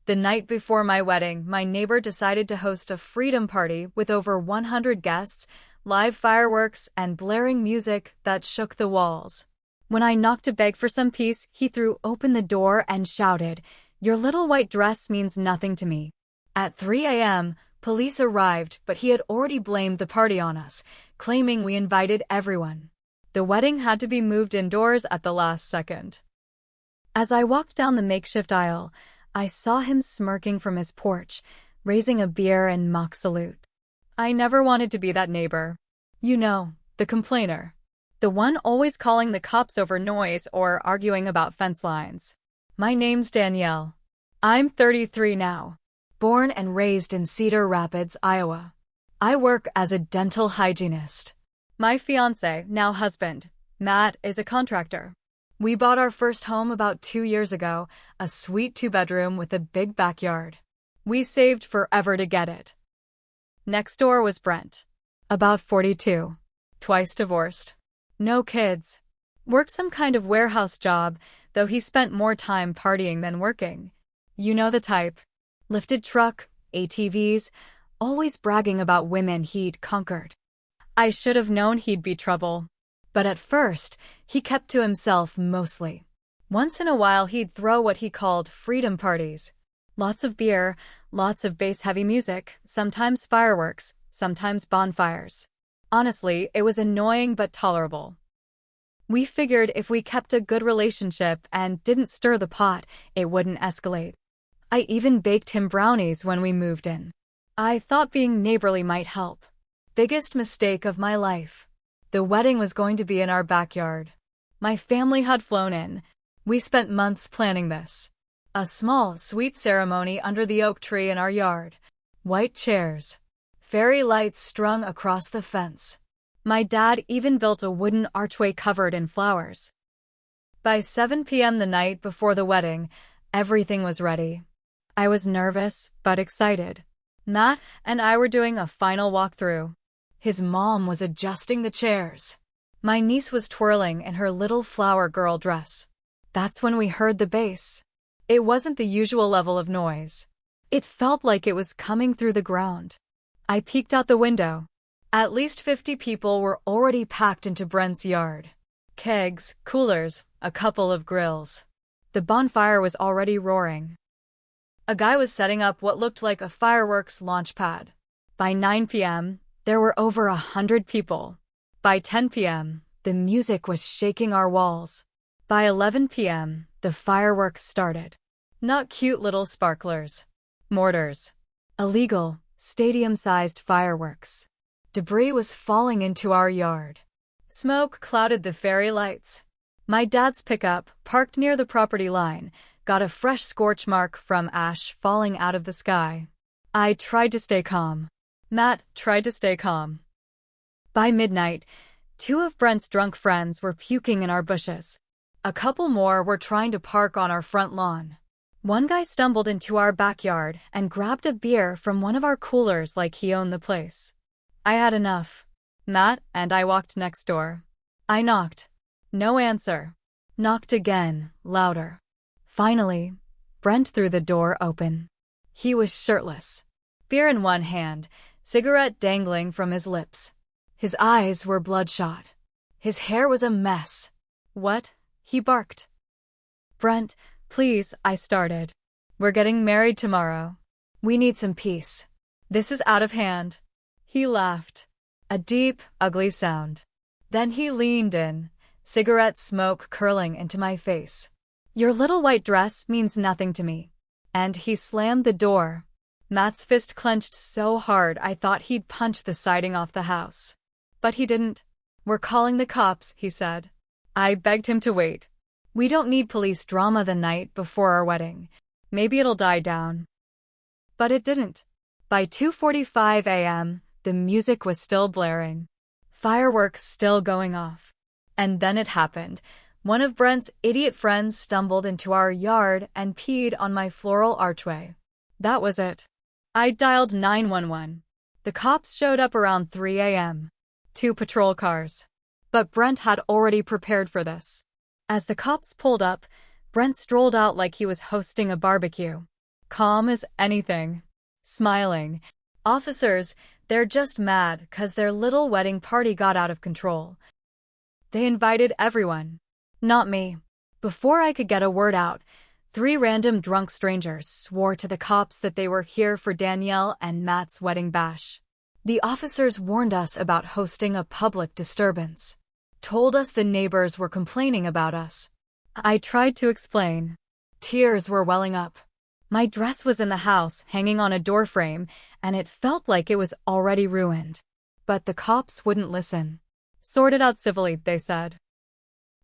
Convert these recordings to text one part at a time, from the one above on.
The night before my wedding, my neighbor decided to host a freedom party with over 100 guests, live fireworks, and blaring music that shook the walls. When I knocked to beg for some peace, he threw open the door and shouted, "Your little white dress means nothing to me." At 3 a.m., police arrived, but he had already blamed the party on us, claiming we invited everyone. The wedding had to be moved indoors at the last second. As I walked down the makeshift aisle, I saw him smirking from his porch, raising a beer in mock salute. I never wanted to be that neighbor. You know, the complainer. The one always calling the cops over noise or arguing about fence lines. My name's Danielle. I'm 33 now, born and raised in Cedar Rapids, Iowa. I work as a dental hygienist. My fiancé, now husband, Matt, is a contractor. We bought our first home about 2 years ago, a sweet 2-bedroom with a big backyard. We saved forever to get it. Next door was Brent, about 42, twice divorced. No kids. Worked some kind of warehouse job, though he spent more time partying than working. You know the type. Lifted truck, ATVs, always bragging about women he'd conquered. I should have known he'd be trouble. But at first, he kept to himself mostly. Once in a while he'd throw what he called freedom parties. Lots of beer, lots of bass-heavy music, sometimes fireworks, sometimes bonfires. Honestly, it was annoying but tolerable. We figured if we kept a good relationship and didn't stir the pot, it wouldn't escalate. I even baked him brownies when we moved in. I thought being neighborly might help. Biggest mistake of my life. The wedding was going to be in our backyard. My family had flown in. We spent months planning this. A small, sweet ceremony under the oak tree in our yard. White chairs. Fairy lights strung across the fence. My dad even built a wooden archway covered in flowers. By 7 p.m. the night before the wedding, everything was ready. I was nervous, but excited. Matt and I were doing a final walkthrough. His mom was adjusting the chairs. My niece was twirling in her little flower girl dress. That's when we heard the bass. It wasn't the usual level of noise. It felt like it was coming through the ground. I peeked out the window. At least 50 people were already packed into Brent's yard. Kegs, coolers, a couple of grills. The bonfire was already roaring. A guy was setting up what looked like a fireworks launch pad. By 9 p.m., there were over 100 people. By 10 p.m., the music was shaking our walls. By 11 p.m., the fireworks started. Not cute little sparklers. Mortars. Illegal, stadium-sized fireworks. Debris was falling into our yard. Smoke clouded the fairy lights. My dad's pickup, parked near the property line, got a fresh scorch mark from ash falling out of the sky. I tried to stay calm. Matt tried to stay calm. By midnight, 2 of Brent's drunk friends were puking in our bushes. A couple more were trying to park on our front lawn. One guy stumbled into our backyard and grabbed a beer from one of our coolers like he owned the place. I had enough. Matt and I walked next door. I knocked. No answer. Knocked again, louder. Finally, Brent threw the door open. He was shirtless. Beer in one hand, cigarette dangling from his lips. His eyes were bloodshot. His hair was a mess. "What?" he barked. "Brent, please," I started. "We're getting married tomorrow. We need some peace. This is out of hand." He laughed. A deep, ugly sound. Then he leaned in, cigarette smoke curling into my face. "Your little white dress means nothing to me." And he slammed the door. Matt's fist clenched so hard I thought he'd punch the siding off the house. But he didn't. "We're calling the cops," he said. I begged him to wait. "We don't need police drama the night before our wedding. Maybe it'll die down." But it didn't. By 2:45 a.m., the music was still blaring. Fireworks still going off. And then it happened. One of Brent's idiot friends stumbled into our yard and peed on my floral archway. That was it. I dialed 911. The cops showed up around 3 a.m. 2 patrol cars. But Brent had already prepared for this. As the cops pulled up, Brent strolled out like he was hosting a barbecue. calm as anything, smiling. Officers, they're just mad 'cause their little wedding party got out of control. They invited everyone. Not me. Before I could get a word out, 3 random drunk strangers swore to the cops that they were here for Danielle and Matt's wedding bash. The officers warned us about hosting a public disturbance. Told us the neighbors were complaining about us. I tried to explain. Tears were welling up. My dress was in the house, hanging on a doorframe, and it felt like it was already ruined. But the cops wouldn't listen. Sort it out civilly, they said.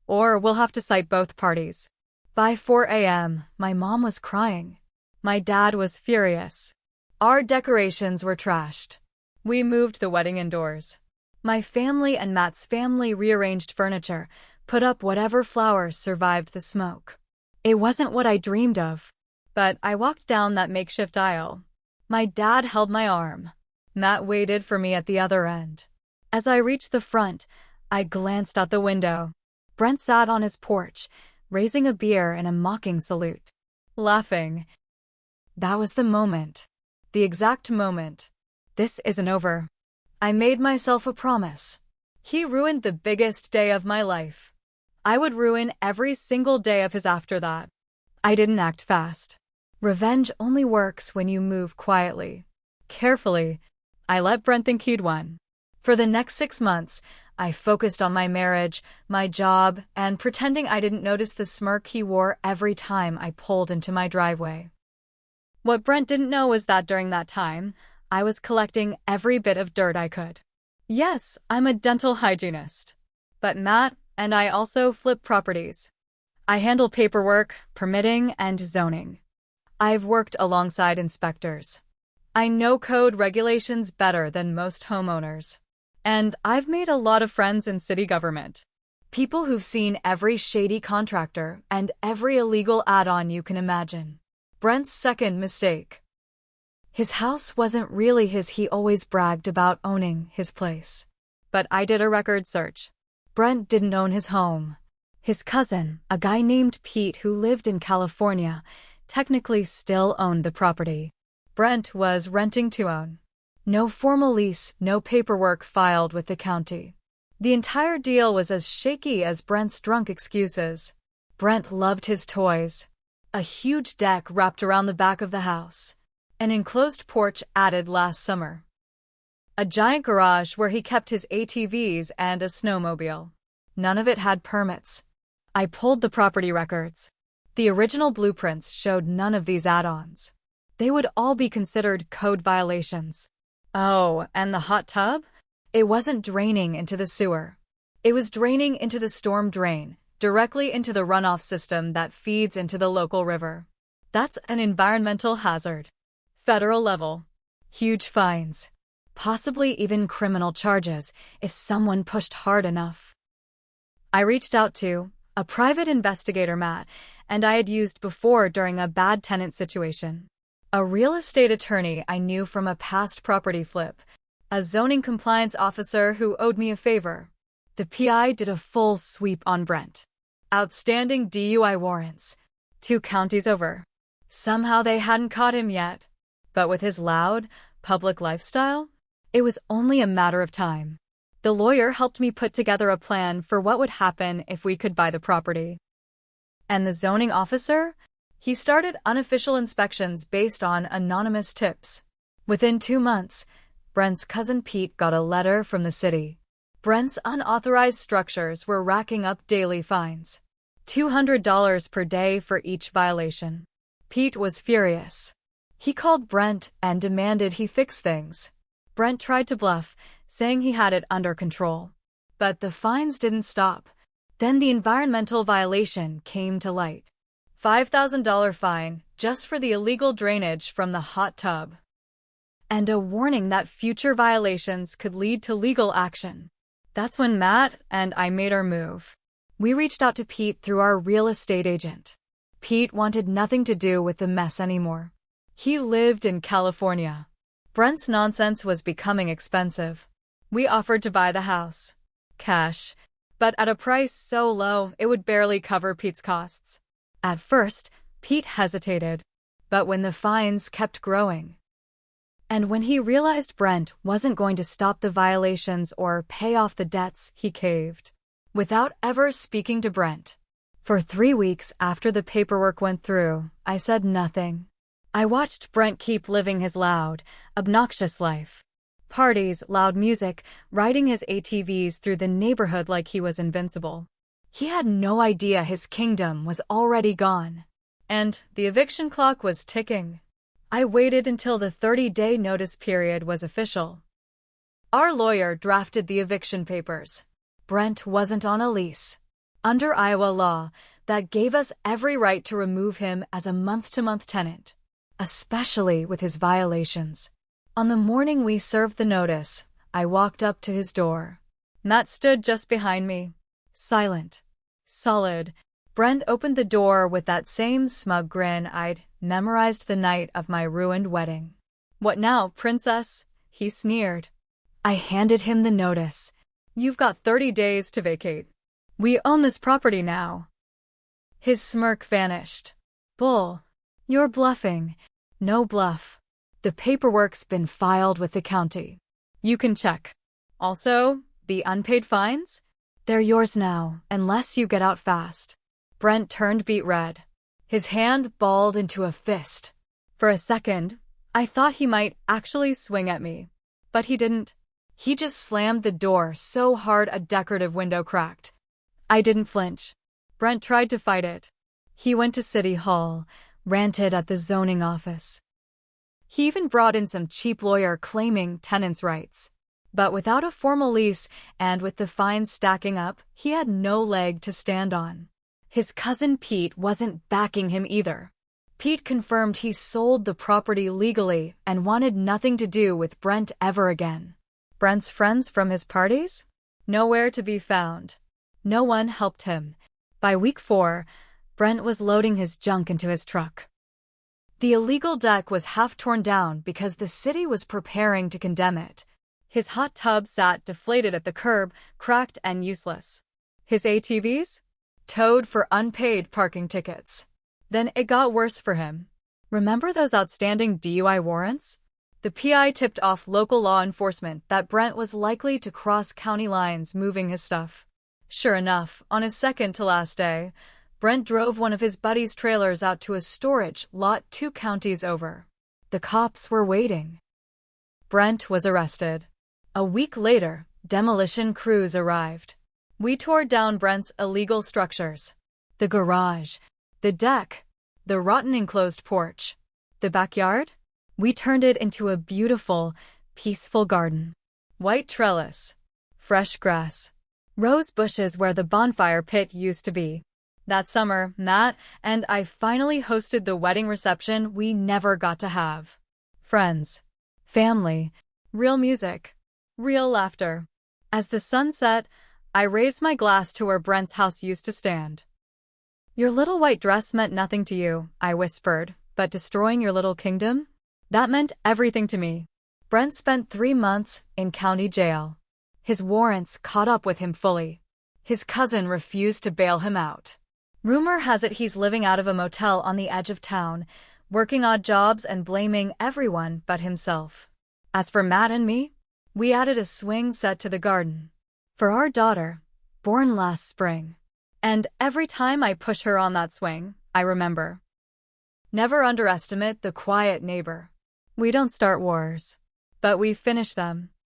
Or we'll have to cite both parties. By 4 a.m., my mom was crying. My dad was furious. Our decorations were trashed. We moved the wedding indoors. My family and Matt's family rearranged furniture, put up whatever flowers survived the smoke. It wasn't what I dreamed of. But I walked down that makeshift aisle. My dad held my arm. Matt waited for me at the other end. As I reached the front, I glanced out the window. Brent sat on his porch, raising a beer in a mocking salute. Laughing. That was the moment. The exact moment. This isn't over. I made myself a promise. He ruined the biggest day of my life. I would ruin every single day of his after that. I didn't act fast. Revenge only works when you move quietly. Carefully, I let Brent think he'd won. For the next 6 months, I focused on my marriage, my job, and pretending I didn't notice the smirk he wore every time I pulled into my driveway. What Brent didn't know was that during that time, I was collecting every bit of dirt I could. Yes, I'm a dental hygienist. But Matt and I also flip properties. I handle paperwork, permitting, and zoning. I've worked alongside inspectors. I know code regulations better than most homeowners. And I've made a lot of friends in city government. People who've seen every shady contractor and every illegal add-on you can imagine. Brent's second mistake. His house wasn't really his. He always bragged about owning his place. But I did a record search. Brent didn't own his home. His cousin, a guy named Pete who lived in California, technically still owned the property. Brent was renting to own. No formal lease, no paperwork filed with the county. The entire deal was as shaky as Brent's drunk excuses. Brent loved his toys. A huge deck wrapped around the back of the house. An enclosed porch added last summer. A giant garage where he kept his ATVs and a snowmobile. None of it had permits. I pulled the property records. The original blueprints showed none of these add-ons. They would all be considered code violations. Oh, and the hot tub? It wasn't draining into the sewer. It was draining into the storm drain, directly into the runoff system that feeds into the local river. That's an environmental hazard. Federal level. Huge fines. Possibly even criminal charges if someone pushed hard enough. I reached out to a private investigator, Matt, and I had used before during a bad tenant situation. A real estate attorney I knew from a past property flip. A zoning compliance officer who owed me a favor. The PI did a full sweep on Brent. Outstanding DUI warrants. 2 counties over. Somehow they hadn't caught him yet. But with his loud, public lifestyle, it was only a matter of time. The lawyer helped me put together a plan for what would happen if we could buy the property. And the zoning officer? He started unofficial inspections based on anonymous tips. Within 2 months, Brent's cousin Pete got a letter from the city. Brent's unauthorized structures were racking up daily fines. $200 per day for each violation. Pete was furious. He called Brent and demanded he fix things. Brent tried to bluff, saying he had it under control. But the fines didn't stop. Then the environmental violation came to light. $5,000 fine just for the illegal drainage from the hot tub. And a warning that future violations could lead to legal action. That's when Matt and I made our move. We reached out to Pete through our real estate agent. Pete wanted nothing to do with the mess anymore. He lived in California. Brent's nonsense was becoming expensive. We offered to buy the house. Cash. But at a price so low it would barely cover Pete's costs. At first, Pete hesitated. But when the fines kept growing, and when he realized Brent wasn't going to stop the violations or pay off the debts, he caved. Without ever speaking to Brent. For 3 weeks after the paperwork went through, I said nothing. I watched Brent keep living his loud, obnoxious life. Parties, loud music, riding his ATVs through the neighborhood like he was invincible. He had no idea his kingdom was already gone. And the eviction clock was ticking. I waited until the 30-day notice period was official. Our lawyer drafted the eviction papers. Brent wasn't on a lease. Under Iowa law, that gave us every right to remove him as a month-to-month tenant, especially with his violations. On the morning we served the notice, I walked up to his door. Matt stood just behind me. Silent. Solid. Brent opened the door with that same smug grin I'd memorized the night of my ruined wedding. "What now, princess?" he sneered. I handed him the notice. "You've got 30 days to vacate. We own this property now." His smirk vanished. "Bull. You're bluffing." "No bluff. The paperwork's been filed with the county. You can check. Also, the unpaid fines? They're yours now, unless you get out fast." Brent turned beet red. His hand balled into a fist. For a second, I thought he might actually swing at me. But he didn't. He just slammed the door so hard a decorative window cracked. I didn't flinch. Brent tried to fight it. He went to City Hall, ranted at the zoning office. He even brought in some cheap lawyer claiming tenants' rights. But without a formal lease and with the fines stacking up, he had no leg to stand on. His cousin Pete wasn't backing him either. Pete confirmed he sold the property legally and wanted nothing to do with Brent ever again. Brent's friends from his parties? Nowhere to be found. No one helped him. By week 4, Brent was loading his junk into his truck. The illegal deck was half torn down because the city was preparing to condemn it. His hot tub sat deflated at the curb, cracked and useless. His ATVs? Towed for unpaid parking tickets. Then it got worse for him. Remember those outstanding DUI warrants? The PI tipped off local law enforcement that Brent was likely to cross county lines moving his stuff. Sure enough, on his second-to-last day, Brent drove one of his buddy's trailers out to a storage lot 2 counties over. The cops were waiting. Brent was arrested. A week later, demolition crews arrived. We tore down Brent's illegal structures. The garage, the deck, the rotten enclosed porch. The backyard? We turned it into a beautiful, peaceful garden. White trellis, fresh grass, rose bushes where the bonfire pit used to be. That summer, Matt and I finally hosted the wedding reception we never got to have. Friends, family, real music, real laughter. As the sun set, I raised my glass to where Brent's house used to stand. "Your little white dress meant nothing to you," I whispered, "but destroying your little kingdom? That meant everything to me." Brent spent 3 months in county jail. His warrants caught up with him fully. His cousin refused to bail him out. Rumor has it he's living out of a motel on the edge of town, working odd jobs and blaming everyone but himself. As for Matt and me, we added a swing set to the garden. For our daughter, born last spring. And every time I push her on that swing, I remember. Never underestimate the quiet neighbor. We don't start wars, but we finish them.